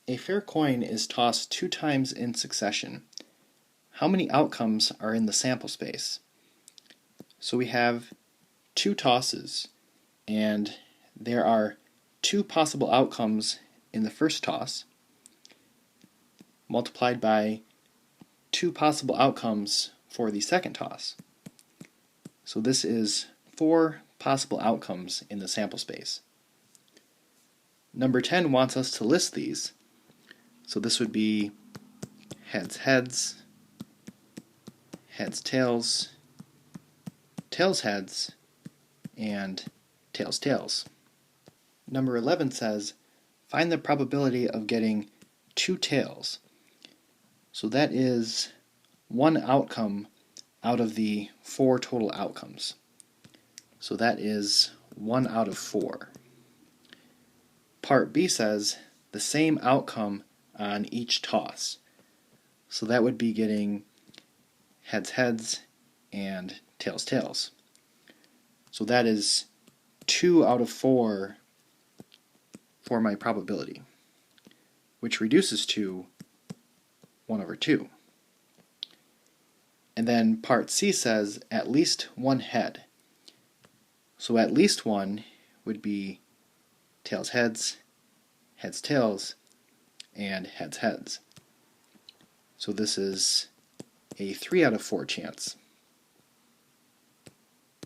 A fair coin is tossed 2 times in succession. How many outcomes are in the sample space? So we have 2 tosses, and there are 2 possible outcomes in the first toss, multiplied by 2 possible outcomes for the second toss. So this is 4 possible outcomes in the sample space. Number 10 wants us to list these. So this would be heads heads, heads tails, tails heads, and tails tails. Number 11 says, find the probability of getting 2 tails. So that is 1 outcome out of the 4 total outcomes. So that is 1 out of 4. Part B says the same outcome on each toss. So that would be getting heads heads and tails tails. So that is 2 out of 4 for my probability, which reduces to 1 over 2. And then part C says at least 1 head. So at least 1 would be tails heads, heads tails, and heads heads. So this is a 3 out of 4 chance.